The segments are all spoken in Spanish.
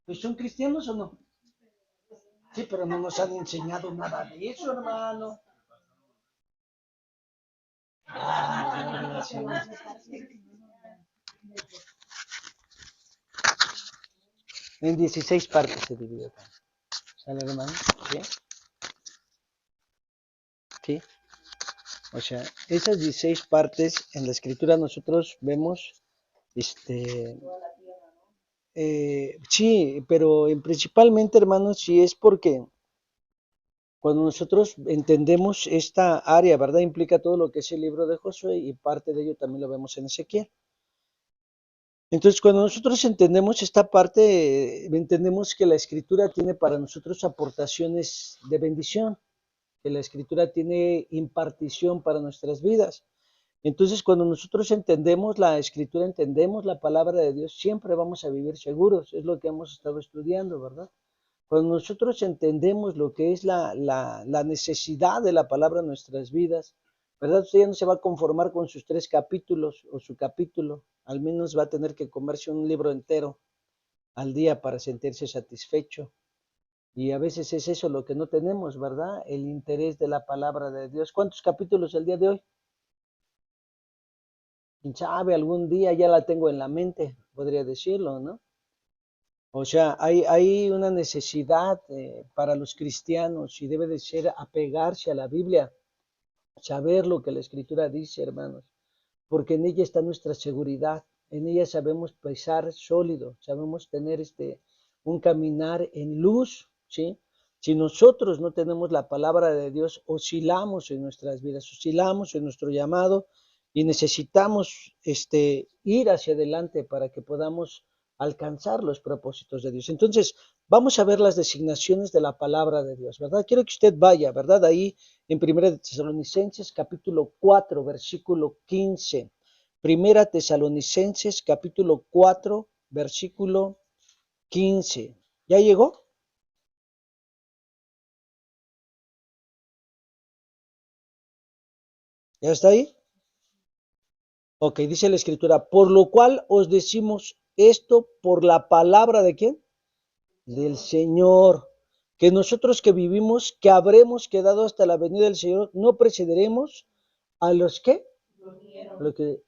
Pues son cristianos o no. Sí, pero no nos han enseñado nada de eso, hermano. Ah, sí. En 16 partes se divide. ¿Sale, hermano? ¿Sí? Sí. O sea, esas 16 partes en la escritura nosotros vemos, este, sí, pero principalmente, hermanos, sí es porque cuando nosotros entendemos esta área, ¿verdad? Implica todo lo que es el libro de Josué y parte de ello también lo vemos en Ezequiel. Entonces, cuando nosotros entendemos esta parte, entendemos que la escritura tiene para nosotros aportaciones de bendición, que la escritura tiene impartición para nuestras vidas. Entonces, cuando nosotros entendemos la escritura, entendemos la palabra de Dios, siempre vamos a vivir seguros. Es lo que hemos estado estudiando, ¿verdad? Cuando nosotros entendemos lo que es la necesidad de la palabra en nuestras vidas, ¿verdad? Usted ya no se va a conformar con sus 3 capítulos o su capítulo, al menos va a tener que comerse un libro entero al día para sentirse satisfecho. Y a veces es eso lo que no tenemos, ¿verdad? El interés de la palabra de Dios. ¿Cuántos capítulos el día de hoy? ¿Quién sabe? Algún día ya la tengo en la mente, podría decirlo, ¿no? O sea, hay una necesidad para los cristianos y debe de ser apegarse a la Biblia, saber lo que la Escritura dice, hermanos, porque en ella está nuestra seguridad, en ella sabemos pesar sólido, sabemos tener un caminar en luz, ¿sí? Si nosotros no tenemos la palabra de Dios, oscilamos en nuestras vidas, oscilamos en nuestro llamado y necesitamos ir hacia adelante para que podamos alcanzar los propósitos de Dios. Entonces, vamos a ver las designaciones de la palabra de Dios, ¿verdad? Quiero que usted vaya, ¿verdad? Ahí en 1 Tesalonicenses capítulo 4, versículo 15. 1 Tesalonicenses capítulo 4, versículo 15. ¿Ya llegó? ¿Ya está ahí? Ok, dice la escritura, por lo cual os decimos esto por la palabra de ¿quién? Del Señor, que nosotros que vivimos, que habremos quedado hasta la venida del Señor, no precederemos a los que,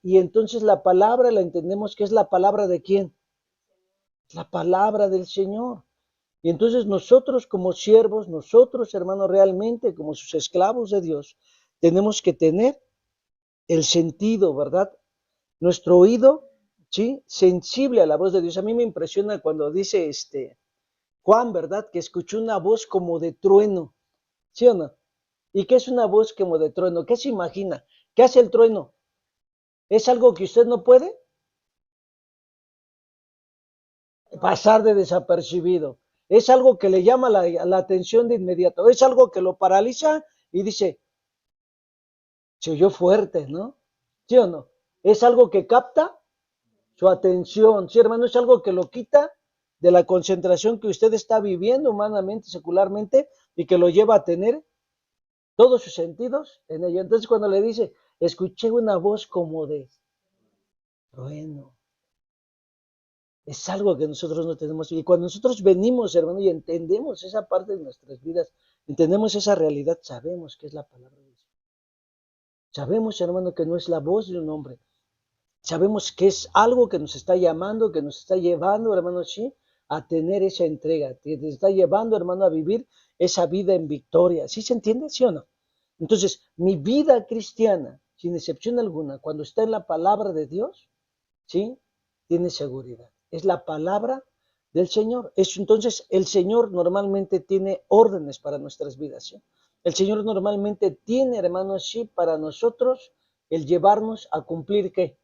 y entonces la palabra la entendemos que es la palabra de ¿quién? La palabra del Señor. Y entonces nosotros como siervos, nosotros hermanos realmente como sus esclavos de Dios, tenemos que tener el sentido, ¿verdad? Nuestro oído, ¿sí? Sensible a la voz de Dios. A mí me impresiona cuando dice Juan, ¿verdad? Que escuchó una voz como de trueno, ¿sí o no? ¿Y qué es una voz como de trueno? ¿Qué se imagina? ¿Qué hace el trueno? ¿Es algo que usted no puede pasar de desapercibido? ¿Es algo que le llama la atención de inmediato? ¿Es algo que lo paraliza y dice, se oyó fuerte, ¿no? ¿Sí o no? ¿Es algo que capta su atención? Sí, hermano, es algo que lo quita de la concentración que usted está viviendo humanamente, secularmente, y que lo lleva a tener todos sus sentidos en ello. Entonces, cuando le dice, escuché una voz como de trueno, es algo que nosotros no tenemos. Y cuando nosotros venimos, hermano, y entendemos esa parte de nuestras vidas, entendemos esa realidad, sabemos que es la palabra de Dios. Sabemos, hermano, que no es la voz de un hombre. Sabemos que es algo que nos está llamando, que nos está llevando, hermano, sí, a tener esa entrega, que te está llevando, hermano, a vivir esa vida en victoria. ¿Sí se entiende, sí o no? Entonces, mi vida cristiana, sin excepción alguna, cuando está en la palabra de Dios, ¿sí? Tiene seguridad. Es la palabra del Señor. Entonces, el Señor normalmente tiene órdenes para nuestras vidas, ¿sí? El Señor normalmente tiene, hermanos, sí, para nosotros el llevarnos a cumplir, ¿qué?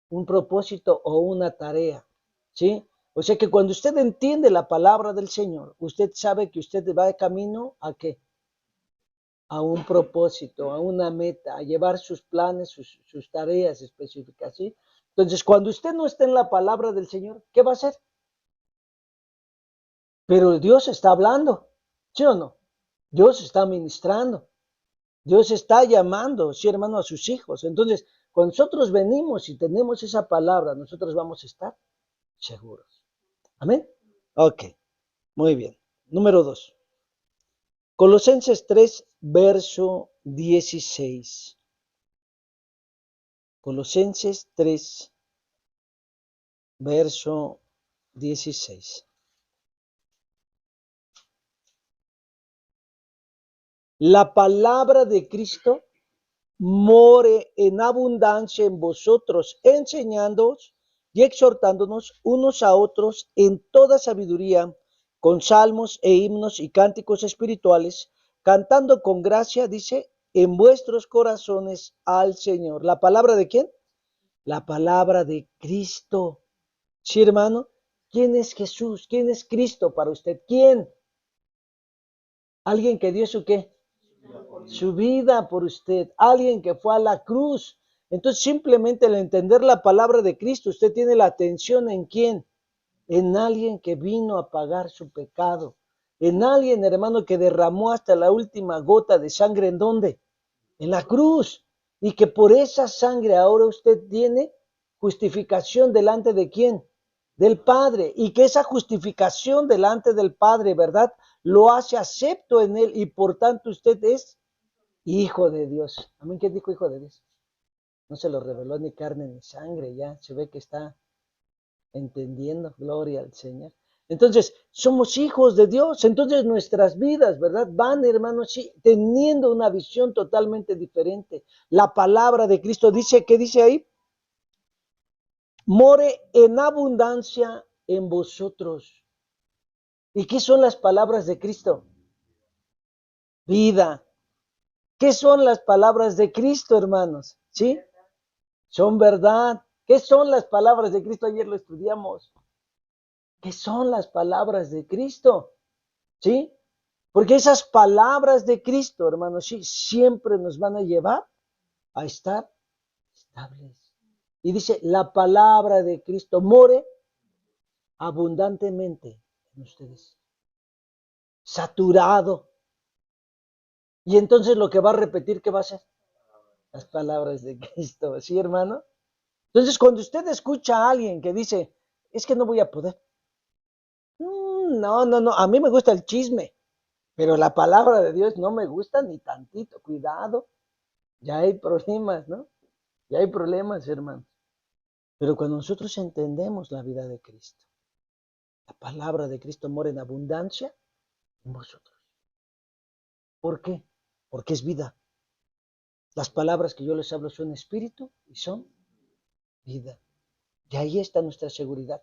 Un propósito o una tarea, ¿sí? O sea que cuando usted entiende la palabra del Señor, usted sabe que usted va de camino a ¿qué? A un propósito, a una meta, a llevar sus planes, sus tareas específicas, ¿sí? Entonces, cuando usted no está en la palabra del Señor, ¿qué va a hacer? Pero Dios está hablando, ¿sí o no? Dios está ministrando, Dios está llamando, sí, hermano, a sus hijos. Entonces, cuando nosotros venimos y tenemos esa palabra, nosotros vamos a estar seguros. Amén. Ok, muy bien. Número 2. Colosenses 3, verso 16. Colosenses 3, verso 16. La palabra de Cristo more en abundancia en vosotros, enseñándoos y exhortándonos unos a otros en toda sabiduría, con salmos e himnos y cánticos espirituales, cantando con gracia, dice, en vuestros corazones al Señor. ¿La palabra de quién? La palabra de Cristo. Sí, hermano. ¿Quién es Jesús? ¿Quién es Cristo para usted? ¿Quién? ¿Alguien que dio su qué? Su vida por usted, alguien que fue a la cruz. Entonces, simplemente al entender la palabra de Cristo, usted tiene la atención en quién, en alguien que vino a pagar su pecado, en alguien, hermano, que derramó hasta la última gota de sangre. ¿En dónde? En la cruz. Y que por esa sangre ahora usted tiene justificación delante de quién, del Padre. Y que esa justificación delante del Padre, ¿verdad? Lo hace acepto en él y por tanto usted es hijo de Dios. ¿A mí quién dijo hijo de Dios? No se lo reveló ni carne ni sangre, ya se ve que está entendiendo, gloria al Señor. Entonces, somos hijos de Dios, entonces nuestras vidas, ¿verdad? Van, hermanos, sí, teniendo una visión totalmente diferente. La palabra de Cristo dice, ¿qué dice ahí? More en abundancia en vosotros. ¿Y qué son las palabras de Cristo? Vida. ¿Qué son las palabras de Cristo, hermanos? ¿Sí? Son verdad. ¿Qué son las palabras de Cristo? Ayer lo estudiamos. ¿Qué son las palabras de Cristo? ¿Sí? Porque esas palabras de Cristo, hermanos, sí, siempre nos van a llevar a estar estables. Y dice, la palabra de Cristo more abundantemente en ustedes. Saturado. Y entonces lo que va a repetir, ¿qué va a ser? Las palabras de Cristo. ¿Sí, hermano? Entonces, cuando usted escucha a alguien que dice, es que no voy a poder. No, no, no, a mí me gusta el chisme, pero la palabra de Dios no me gusta ni tantito. Cuidado, ya hay problemas, ¿no? Ya hay problemas, hermanos. Pero cuando nosotros entendemos la vida de Cristo, la palabra de Cristo mora en abundancia en vosotros. ¿Por qué? Porque es vida. Las palabras que yo les hablo son espíritu y son vida. Y ahí está nuestra seguridad.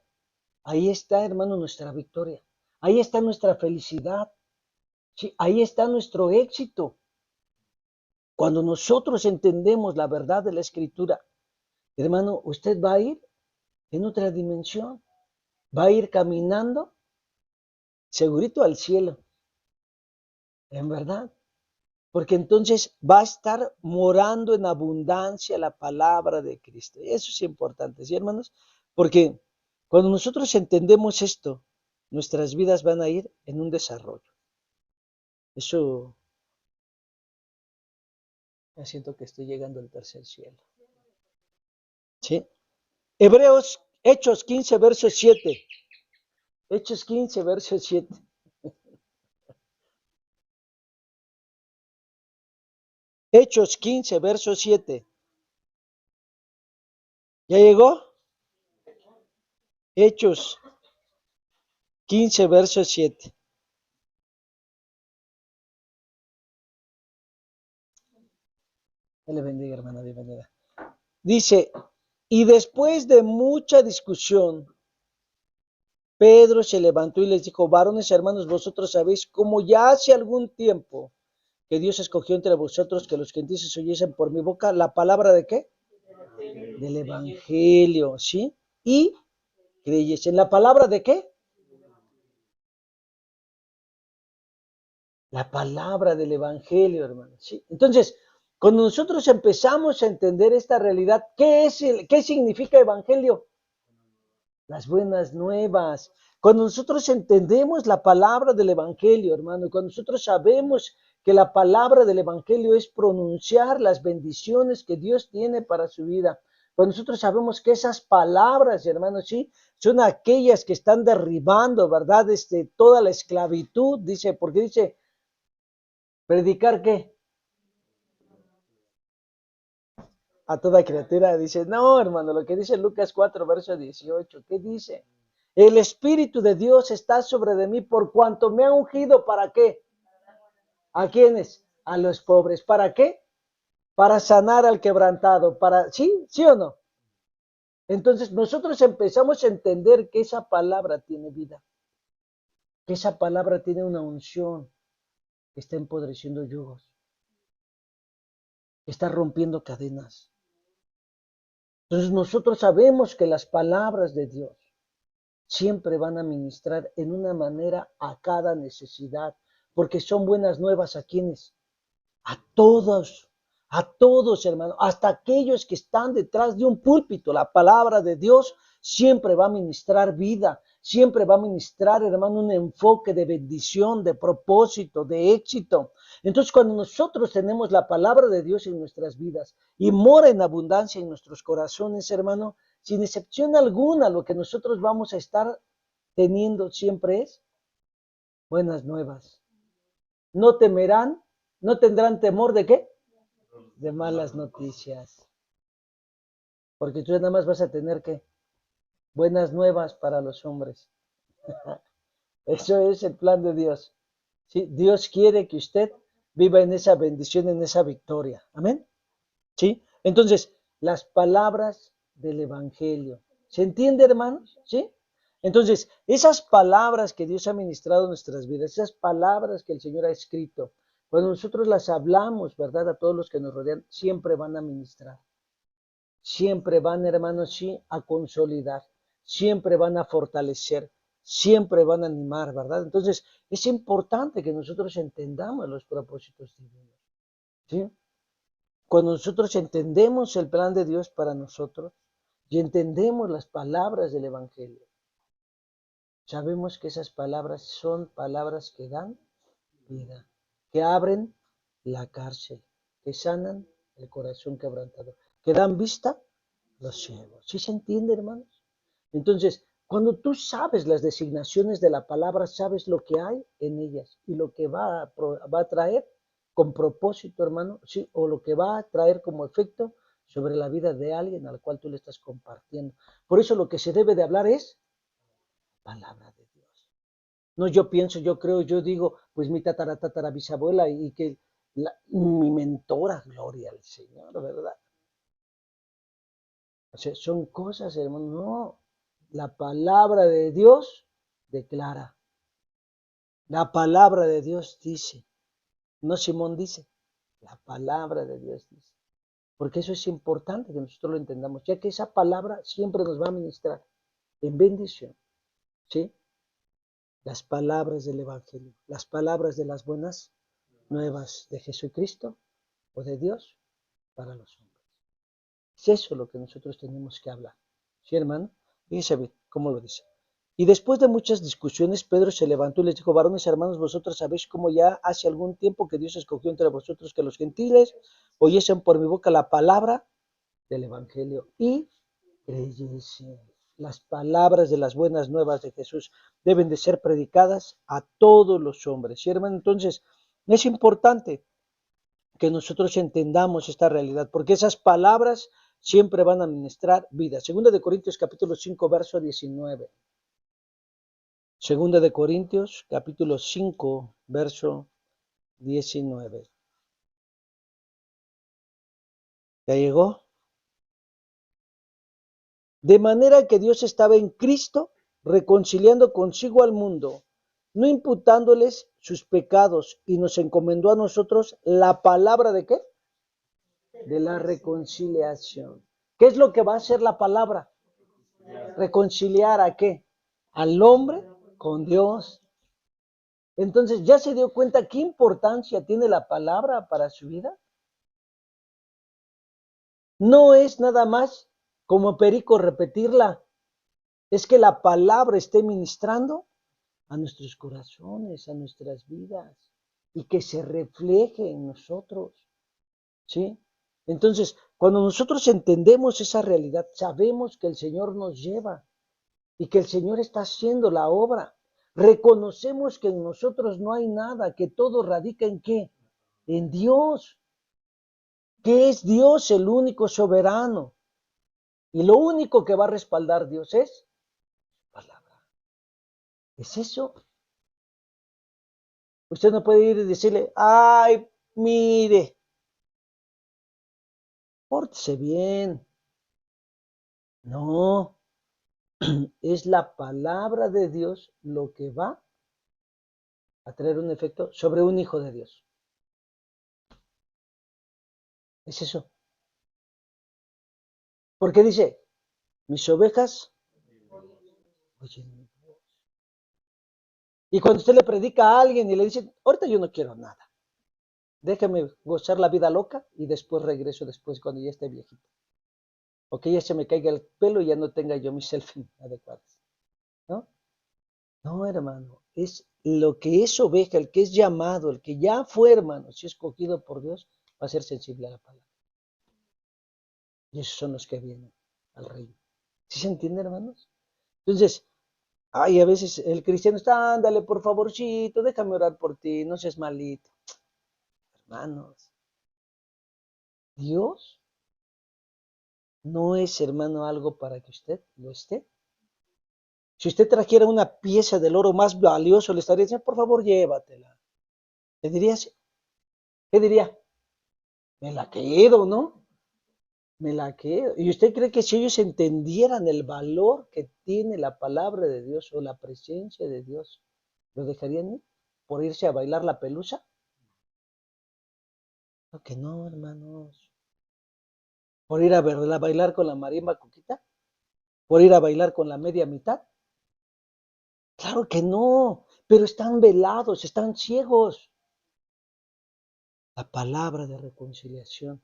Ahí está, hermano, nuestra victoria. Ahí está nuestra felicidad. Sí, ahí está nuestro éxito. Cuando nosotros entendemos la verdad de la Escritura, hermano, usted va a ir en otra dimensión. Va a ir caminando segurito al cielo. En verdad. Porque entonces va a estar morando en abundancia la palabra de Cristo. Y eso es importante, ¿sí, hermanos? Porque cuando nosotros entendemos esto, nuestras vidas van a ir en un desarrollo. Eso, ya siento que estoy llegando al tercer cielo. ¿Sí? Hechos 15, verso 7. Hechos 15, verso 7. Hechos 15, verso 7. ¿Ya llegó? Hechos 15, verso 7. Dios le bendiga, hermana, bienvenida. Dice, y después de mucha discusión, Pedro se levantó y les dijo, varones hermanos, vosotros sabéis cómo ya hace algún tiempo que Dios escogió entre vosotros que los gentiles oyesen por mi boca la palabra de qué? Del evangelio, ¿sí? Y creyesen. ¿La palabra de qué? La palabra del evangelio, hermano, ¿sí? Entonces, cuando nosotros empezamos a entender esta realidad, ¿qué significa evangelio? Las buenas nuevas. Cuando nosotros entendemos la palabra del evangelio, hermano, cuando nosotros sabemos que la palabra del evangelio es pronunciar las bendiciones que Dios tiene para su vida, Pues nosotros sabemos que esas palabras, hermanos, sí, son aquellas que están derribando, ¿verdad? Toda la esclavitud, dice, porque dice, ¿predicar qué? A toda criatura, dice, no, hermano, lo que dice Lucas 4, verso 18, ¿qué dice? El Espíritu de Dios está sobre de mí por cuanto me ha ungido, ¿para qué? ¿A quiénes? A los pobres. ¿Para qué? Para sanar al quebrantado, para, ¿sí? ¿Sí o no? Entonces nosotros empezamos a entender que esa palabra tiene vida, que esa palabra tiene una unción, que está empodreciendo yugos, que está rompiendo cadenas. Entonces nosotros sabemos que las palabras de Dios siempre van a ministrar en una manera a cada necesidad, porque son buenas nuevas a quienes, a todos, hermano, hasta aquellos que están detrás de un púlpito. La palabra de Dios siempre va a ministrar vida, siempre va a ministrar, hermano, un enfoque de bendición, de propósito, de éxito. Entonces, cuando nosotros tenemos la palabra de Dios en nuestras vidas y mora en abundancia en nuestros corazones, hermano, sin excepción alguna, lo que nosotros vamos a estar teniendo siempre es buenas nuevas. No temerán, no tendrán temor de qué? De malas noticias. Porque tú nada más vas a tener que buenas nuevas para los hombres. Eso es el plan de Dios. ¿Sí? Dios quiere que usted viva en esa bendición, en esa victoria. Amén. ¿Sí? Entonces, las palabras del Evangelio. ¿Se entiende, hermanos? ¿Sí? Entonces, esas palabras que Dios ha ministrado en nuestras vidas, esas palabras que el Señor ha escrito, cuando nosotros las hablamos, ¿verdad? A todos los que nos rodean, siempre van a ministrar. Siempre van, hermanos, sí, a consolidar. Siempre van a fortalecer. Siempre van a animar, ¿verdad? Entonces, es importante que nosotros entendamos los propósitos divinos. ¿Sí? Cuando nosotros entendemos el plan de Dios para nosotros y entendemos las palabras del Evangelio, sabemos que esas palabras son palabras que dan vida, que abren la cárcel, que sanan el corazón quebrantado, que dan vista a los ciegos. ¿Sí se entiende, hermanos? Entonces, cuando tú sabes las designaciones de la palabra, sabes lo que hay en ellas y lo que va a traer con propósito, hermano, sí, o lo que va a traer como efecto sobre la vida de alguien al cual tú le estás compartiendo. Por eso lo que se debe de hablar es palabra de Dios. No, yo pienso, yo creo, yo digo, pues mi bisabuela y que mi mentora, gloria al Señor, ¿verdad? O sea, son cosas, hermano, no. La palabra de Dios declara. La palabra de Dios dice. No Simón dice. La palabra de Dios dice. Porque eso es importante que nosotros lo entendamos, ya que esa palabra siempre nos va a ministrar en bendición. ¿Sí? Las palabras del Evangelio, las palabras de las buenas nuevas de Jesucristo o de Dios para los hombres. Es eso lo que nosotros tenemos que hablar. ¿Sí, hermano? Fíjese bien, ¿cómo lo dice? Y después de muchas discusiones, Pedro se levantó y les dijo, varones hermanos, vosotros sabéis cómo ya hace algún tiempo que Dios escogió entre vosotros que los gentiles oyesen por mi boca la palabra del Evangelio y creyesen. Las palabras de las buenas nuevas de Jesús deben de ser predicadas a todos los hombres. ¿Sí, hermano? Entonces, es importante que nosotros entendamos esta realidad, porque esas palabras siempre van a ministrar vida. Segunda de Corintios capítulo 5, verso 19. Segunda de Corintios capítulo 5, verso 19. ¿Ya llegó? De manera que Dios estaba en Cristo reconciliando consigo al mundo, no imputándoles sus pecados, y nos encomendó a nosotros la palabra de ¿qué? De la reconciliación. ¿Qué es lo que va a hacer la palabra? ¿Reconciliar a qué? Al hombre con Dios. Entonces, ¿ya se dio cuenta qué importancia tiene la palabra para su vida? No es nada más como perico repetirla, es que la palabra esté ministrando a nuestros corazones, a nuestras vidas, y que se refleje en nosotros, ¿sí? Entonces, Cuando nosotros entendemos esa realidad, sabemos que el Señor nos lleva y que el Señor está haciendo la obra. Reconocemos que en nosotros no hay nada, que todo radica ¿en qué? En Dios, que es Dios el único soberano. Y lo único que va a respaldar Dios es palabra. ¿Es eso? Usted no puede ir y decirle, ay, mire, pórtese bien. No, es la palabra de Dios lo que va a traer un efecto sobre un hijo de Dios. Es eso. Porque dice, mis ovejas oyen mi voz. Y cuando usted le predica a alguien y le dice, ahorita yo no quiero nada, déjame gozar la vida loca y después regreso después cuando ya esté viejito. O que ya se me caiga el pelo y ya no tenga yo mis selfies adecuadas. ¿No? No, hermano, es lo que es oveja, el que es llamado, el que ya fue, hermano, si escogido por Dios, va a ser sensible a la palabra. Y esos son los que vienen al reino. ¿Sí se entiende, hermanos? Entonces, ay, a veces el cristiano está, ándale, por favorcito, déjame orar por ti, no seas malito. Hermanos, Dios no es, hermano, algo para que usted lo esté. Si usted trajera una pieza del oro más valioso, le estaría diciendo, por favor, llévatela. ¿Le diría así? ¿Qué diría? Me la quedo, ¿no? Me la quedo. ¿Y usted cree que si ellos entendieran el valor que tiene la palabra de Dios o la presencia de Dios, lo dejarían ir por irse a bailar la pelusa? No, que no, hermanos. Por ir a verla, bailar con la marimba coquita, por ir a bailar con la media mitad. Claro que no, pero están velados, están ciegos. La palabra de reconciliación.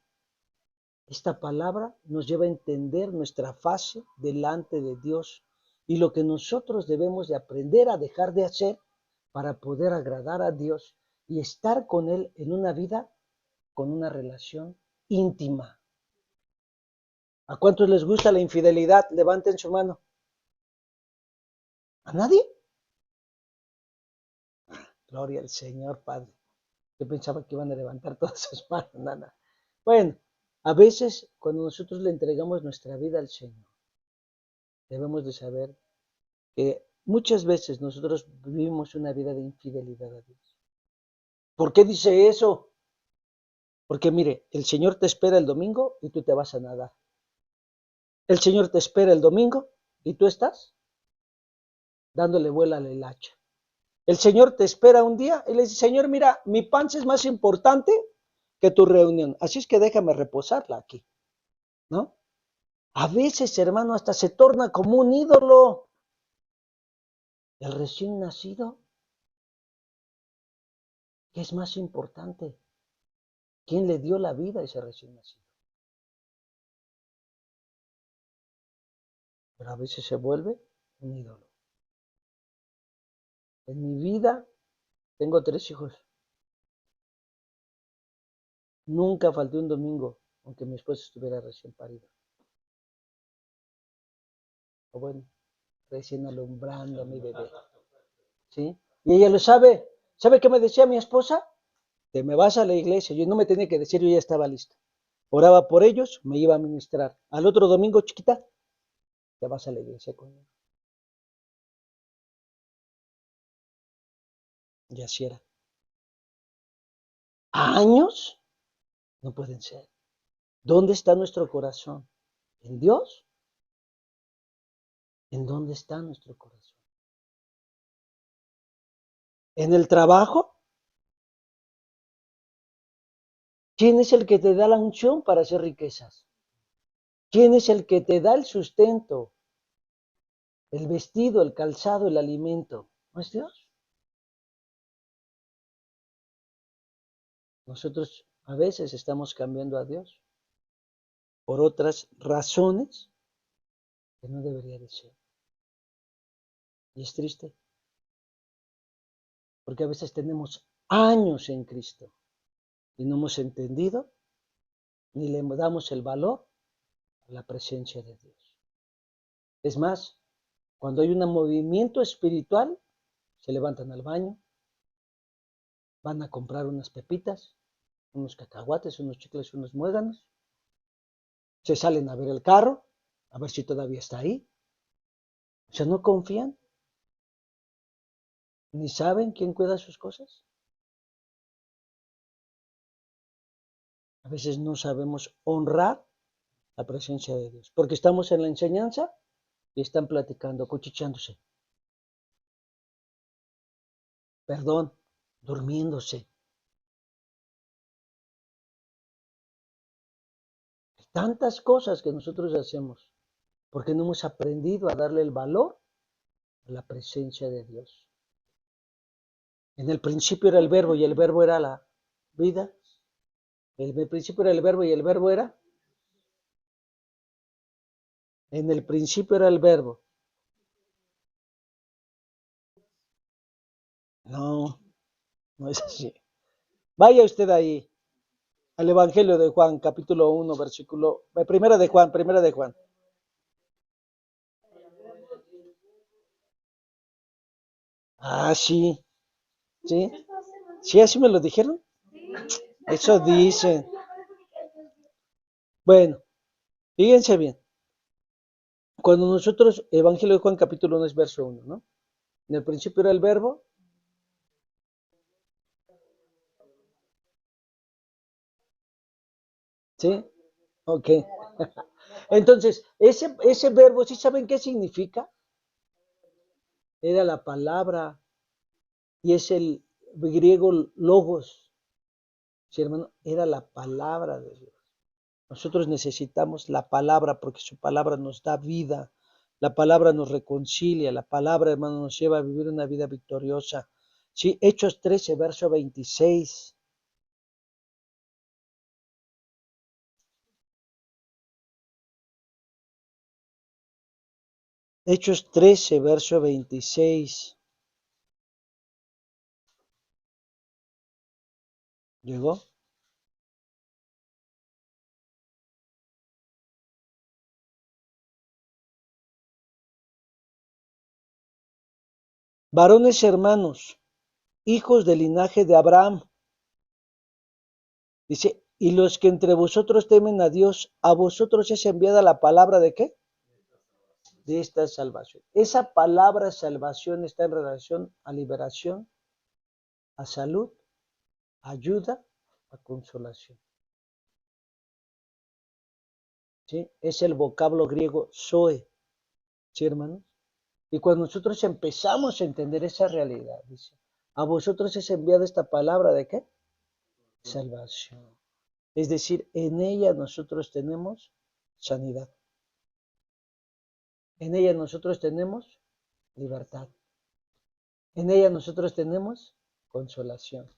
Esta palabra nos lleva a entender nuestra fase delante de Dios y lo que nosotros debemos de aprender a dejar de hacer para poder agradar a Dios y estar con Él en una vida con una relación íntima. ¿A cuántos les gusta la infidelidad? Levanten su mano. ¿A nadie? Gloria al Señor, Padre. Yo pensaba que iban a levantar todas sus manos, nada. Bueno, a veces cuando nosotros le entregamos nuestra vida al Señor, debemos de saber que muchas veces nosotros vivimos una vida de infidelidad a Dios. ¿Por qué dice eso? Porque mire, el Señor te espera el domingo y tú te vas a nadar. El Señor te espera el domingo y tú estás dándole vuela al hacha. El Señor te espera un día y le dice, Señor, mira, mi panza es más importante que tu reunión, así es que déjame reposarla aquí, ¿no? A veces, hermano, hasta se torna como un ídolo. El recién nacido, ¿qué es más importante? ¿Quién le dio la vida a ese recién nacido? Pero a veces se vuelve un ídolo. En mi vida tengo 3 hijos. Nunca falté un domingo, aunque mi esposa estuviera recién parida. O bueno, recién alumbrando a mi bebé. ¿Sí? Y ella lo sabe. ¿Sabe qué me decía mi esposa? Te me vas a la iglesia. Yo no me tenía que decir, yo ya estaba listo. Oraba por ellos, me iba a ministrar. Al otro domingo, chiquita, te vas a la iglesia conmigo. Y así era. ¿Años? No pueden ser. ¿Dónde está nuestro corazón? ¿En Dios? ¿En dónde está nuestro corazón? ¿En el trabajo? ¿Quién es el que te da la unción para hacer riquezas? ¿Quién es el que te da el sustento, el vestido, el calzado, el alimento? ¿No es Dios? Nosotros a veces estamos cambiando a Dios por otras razones que no debería de ser. Y es triste, porque a veces tenemos años en Cristo y no hemos entendido ni le damos el valor a la presencia de Dios. Es más, cuando hay un movimiento espiritual, se levantan al baño, van a comprar unas pepitas, unos cacahuates, unos chicles, unos muéganos, se salen a ver el carro, a ver si todavía está ahí. O sea, no confían, ni saben quién cuida sus cosas. A veces no sabemos honrar la presencia de Dios, porque estamos en la enseñanza y están platicando, cuchichándose. Perdón, durmiéndose. Hay tantas cosas que nosotros hacemos porque no hemos aprendido a darle el valor a la presencia de Dios. En el principio era el verbo y el verbo era la vida. En el principio era el verbo y el verbo era. En el principio era el verbo. No, no es así. Vaya usted ahí al Evangelio de Juan, capítulo 1, versículo, primera de Juan. Ah, sí, sí, sí, así me lo dijeron. Eso dicen. Bueno, fíjense bien. Cuando nosotros, Evangelio de Juan, capítulo 1 es verso 1, ¿no? En el principio era el verbo. ¿Sí? Ok. Entonces, ese verbo, ¿sí saben qué significa? Era la palabra y es el griego logos. Sí, hermano, era la palabra de Dios. Nosotros necesitamos la palabra porque su palabra nos da vida, la palabra nos reconcilia, la palabra, hermano, nos lleva a vivir una vida victoriosa. Sí, Hechos 13, verso 26. Hechos 13, verso 26. ¿Llegó? Varones hermanos, hijos del linaje de Abraham. Dice, y los que entre vosotros temen a Dios, a vosotros es enviada la palabra de qué? De esta salvación. Esa palabra salvación está en relación a liberación, a salud, a ayuda, a consolación. ¿Sí? Es el vocablo griego zoe, ¿sí, hermanos? Y cuando nosotros empezamos a entender esa realidad, dice, a vosotros es enviada esta palabra de qué? Salvación. Es decir, en ella nosotros tenemos sanidad. En ella nosotros tenemos libertad. En ella nosotros tenemos consolación.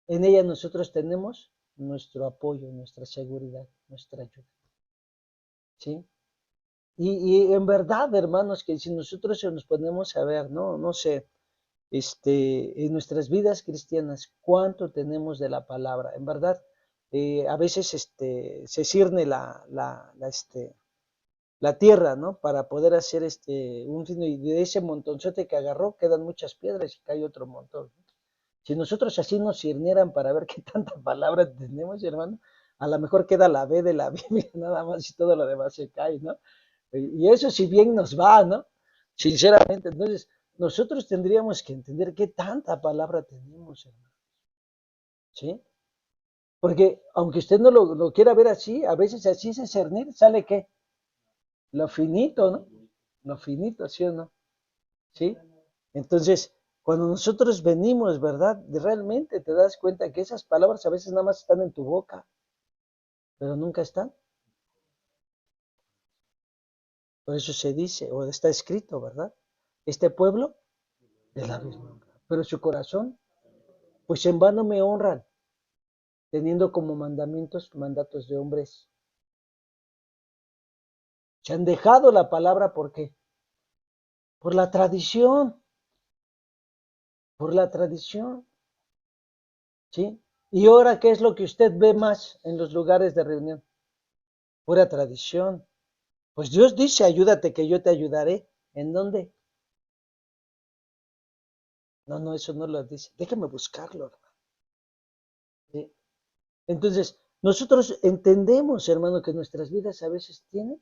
En ella nosotros tenemos nuestro apoyo, nuestra seguridad, nuestra ayuda. ¿Sí? Y en verdad, hermanos, que si nosotros nos ponemos a ver, no sé, en nuestras vidas cristianas, cuánto tenemos de la palabra. En verdad, a veces se cierne la tierra, ¿no? Para poder hacer un fin, y de ese montonzote que agarró quedan muchas piedras y cae otro montón. Si nosotros así nos cirnieran para ver qué tanta palabra tenemos, hermano, a lo mejor queda la B de la Biblia nada más y todo lo demás se cae, ¿no? Y eso si bien nos va, ¿no? Sinceramente, entonces nosotros tendríamos que entender qué tanta palabra tenemos, hermano. ¿Sí? Porque aunque usted no lo quiera ver así, a veces así ese cernir sale qué? Lo finito, ¿no? Lo finito, ¿sí o no? ¿Sí? Entonces, cuando nosotros venimos, ¿verdad? Realmente te das cuenta que esas palabras a veces nada más están en tu boca, pero nunca están. Por eso se dice, o está escrito, ¿verdad? Este pueblo de labios me honra, pero su corazón, pues en vano me honran, teniendo como mandamientos mandatos de hombres. Se han dejado la palabra, ¿por qué? Por la tradición, por la tradición, ¿sí? Y ahora, ¿qué es lo que usted ve más en los lugares de reunión? Pura tradición. Pues Dios dice, ayúdate que yo te ayudaré. ¿En dónde? No, no, eso no lo dice. Déjame buscarlo, hermano. ¿Sí? Entonces, nosotros entendemos, hermano, que nuestras vidas a veces tienen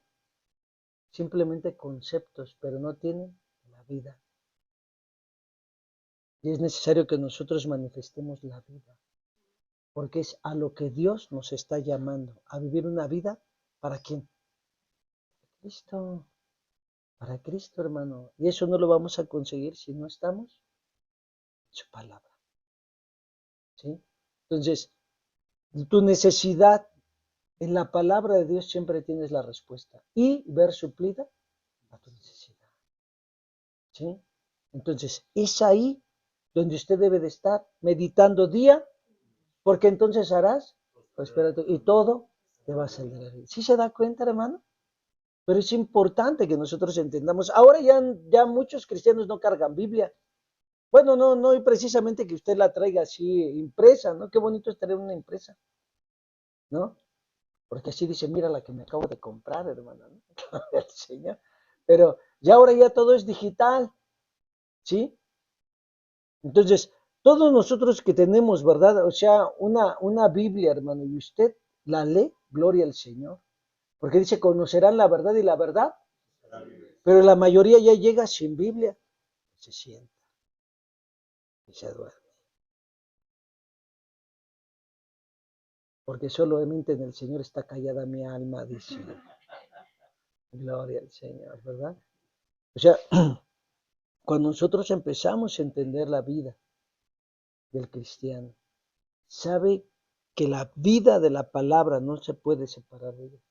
simplemente conceptos, pero no tienen la vida. Y es necesario que nosotros manifestemos la vida, porque es a lo que Dios nos está llamando, a vivir una vida para quién? Cristo, para Cristo, hermano. Y eso no lo vamos a conseguir si no estamos en su palabra, ¿sí? Entonces, tu necesidad en la palabra de Dios siempre tienes la respuesta y ver suplida a tu necesidad, ¿sí? Entonces, es ahí donde usted debe de estar meditando día, porque entonces harás, pues espérate, y todo te va a salir de bien. ¿Sí se da cuenta, hermano? Pero es importante que nosotros entendamos. Ahora ya muchos cristianos no cargan Biblia. Bueno, no, y precisamente que usted la traiga así impresa, ¿no? Qué bonito es tener una impresa, ¿no? Porque así dice, mira la que me acabo de comprar, hermana, ¿no? El Señor. Pero ya ahora ya todo es digital, ¿sí? Entonces, todos nosotros que tenemos, ¿verdad? O sea, una Biblia, hermano, y usted la lee, gloria al Señor. Porque dice, conocerán la verdad y la verdad. Pero la mayoría ya llega sin Biblia. Se sienta y se duerme. Porque solamente en el Señor está callada mi alma, dice. Gloria al Señor, ¿verdad? O sea, cuando nosotros empezamos a entender la vida del cristiano, sabe que la vida de la palabra no se puede separar de ella.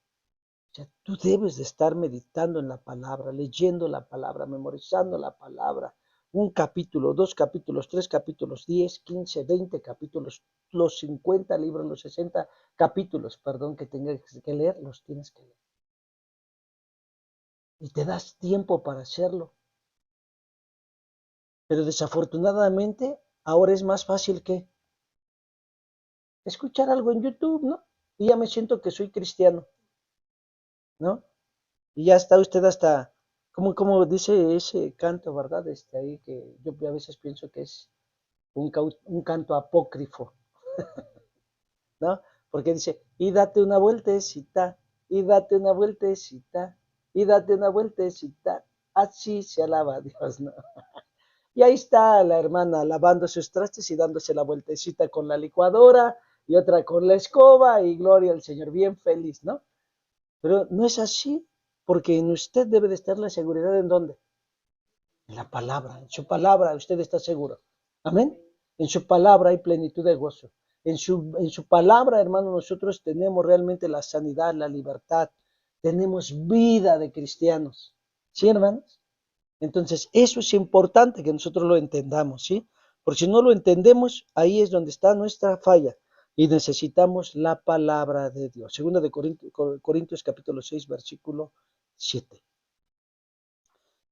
O sea, tú debes de estar meditando en la palabra, leyendo la palabra, memorizando la palabra. Un capítulo, dos capítulos, tres capítulos, 10, 15, 20 capítulos, los 50 libros, los 60 capítulos, perdón, que tengas que leer, los tienes que leer. Y te das tiempo para hacerlo. Pero desafortunadamente, ahora es más fácil que escuchar algo en YouTube, ¿no? Y ya me siento que soy cristiano, ¿no? Y ya está usted hasta, como dice ese canto, ¿verdad? Ahí que yo a veces pienso que es un canto apócrifo, ¿no? Porque dice, y date una vueltecita, y date una vueltecita, y date una vueltecita, así se alaba a Dios, ¿no? Y ahí está la hermana lavando sus trastes y dándose la vueltecita con la licuadora y otra con la escoba y gloria al Señor, bien feliz, ¿no? Pero no es así, porque en usted debe de estar la seguridad en dónde? En la palabra, en su palabra usted está seguro. Amén. En su palabra hay plenitud de gozo. En su palabra, hermano, nosotros tenemos realmente la sanidad, la libertad. Tenemos vida de cristianos. ¿Sí, hermanos? Entonces, eso es importante que nosotros lo entendamos, ¿sí? Porque si no lo entendemos, ahí es donde está nuestra falla. Y necesitamos la palabra de Dios. Segunda de Corintios capítulo 6, versículo 7.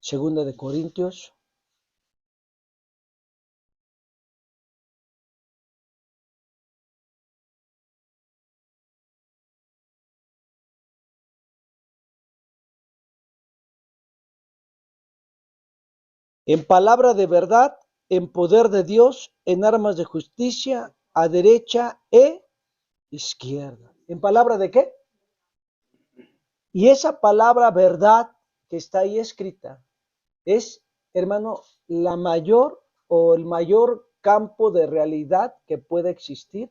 Segunda de Corintios. En palabra de verdad, en poder de Dios, en armas de justicia, a derecha e izquierda. ¿En palabra de qué? Y esa palabra verdad que está ahí escrita es, hermano, la mayor o el mayor campo de realidad que puede existir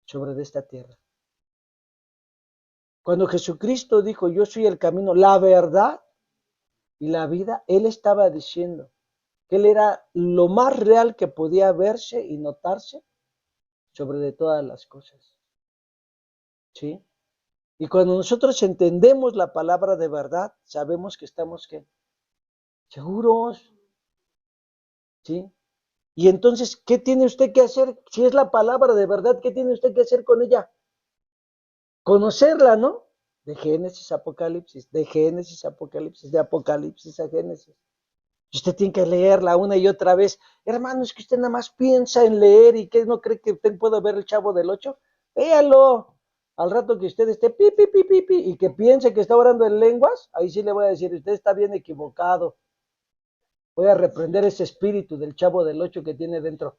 sobre esta tierra. Cuando Jesucristo dijo, yo soy el camino, la verdad y la vida, Él estaba diciendo que Él era lo más real que podía verse y notarse sobre de todas las cosas. ¿Sí? Y cuando nosotros entendemos la palabra de verdad, sabemos que estamos ¿qué? Seguros. ¿Sí? Y entonces, ¿qué tiene usted que hacer? Si es la palabra de verdad, ¿qué tiene usted que hacer con ella? Conocerla, ¿no? De Génesis a Apocalipsis, de Génesis a Apocalipsis, de Apocalipsis a Génesis. Usted tiene que leerla una y otra vez. Hermano, es que usted nada más piensa en leer y que no cree que usted pueda ver el Chavo del Ocho. Véalo. Al rato que usted esté pi, pi, pi, pi, pi, y que piense que está orando en lenguas, ahí sí le voy a decir, usted está bien equivocado. Voy a reprender ese espíritu del Chavo del Ocho que tiene dentro.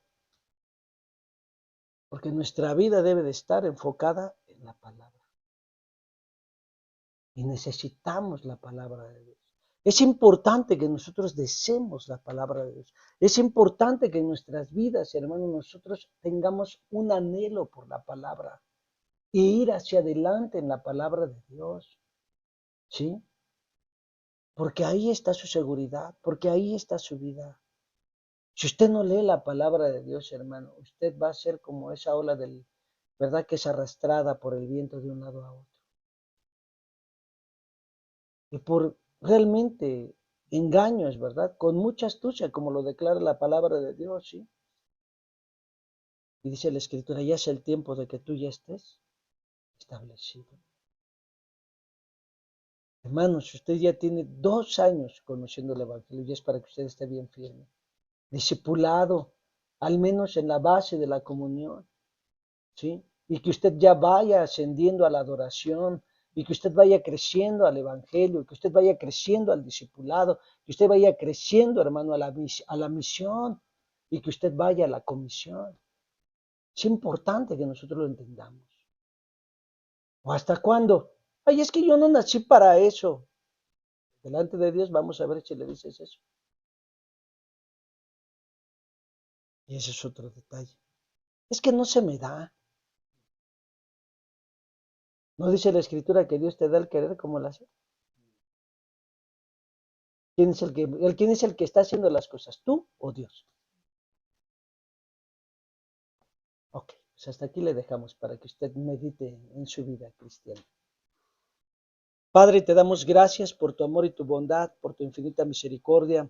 Porque nuestra vida debe de estar enfocada en la palabra. Y necesitamos la palabra de Dios. Es importante que nosotros deseemos la palabra de Dios. Es importante que en nuestras vidas, hermanos, nosotros tengamos un anhelo por la palabra e ir hacia adelante en la palabra de Dios. ¿Sí? Porque ahí está su seguridad, porque ahí está su vida. Si usted no lee la palabra de Dios, hermano, usted va a ser como esa ola del, ¿verdad? Que es arrastrada por el viento de un lado a otro. Y por realmente engaños, ¿verdad? Con mucha astucia, como lo declara la palabra de Dios, ¿sí? Y dice la Escritura, ya es el tiempo de que tú ya estés establecido. Hermanos, si usted ya tiene 2 años conociendo el Evangelio, ya es para que usted esté bien firme. Discipulado, al menos en la base de la comunión, ¿sí? Y que usted ya vaya ascendiendo a la adoración, y que usted vaya creciendo al Evangelio, y que usted vaya creciendo al discipulado, que usted vaya creciendo, hermano, a la misión, y que usted vaya a la comisión. Es importante que nosotros lo entendamos. ¿O hasta cuándo? Ay, es que yo no nací para eso. Delante de Dios vamos a ver si le dices eso. Y ese es otro detalle. Es que no se me da. ¿No dice la Escritura que Dios te da el querer como el hacer? ¿Quién es el que está haciendo las cosas? ¿Tú o Dios? Ok, pues hasta aquí le dejamos para que usted medite en su vida cristiana. Padre, te damos gracias por tu amor y tu bondad, por tu infinita misericordia.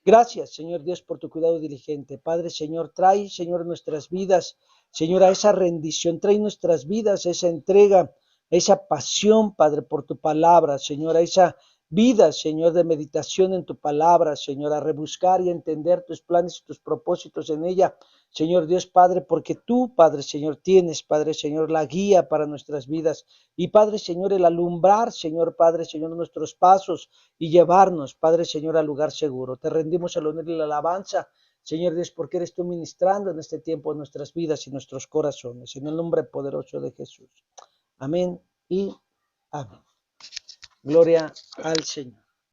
Gracias, Señor Dios, por tu cuidado diligente. Padre, Señor, trae, Señor, nuestras vidas, Señor, a esa rendición, trae nuestras vidas, a esa entrega, a esa pasión, Padre, por tu palabra, Señor, a esa vida, Señor, de meditación en tu palabra, Señor, a rebuscar y a entender tus planes y tus propósitos en ella. Señor Dios Padre, porque tú, Padre Señor, tienes, Padre Señor, la guía para nuestras vidas. Y Padre Señor, el alumbrar, Señor Padre Señor, nuestros pasos y llevarnos, Padre Señor, al lugar seguro. Te rendimos el honor y la alabanza, Señor Dios, porque eres tú ministrando en este tiempo en nuestras vidas y nuestros corazones. En el nombre poderoso de Jesús. Amén y amén. Gloria al Señor.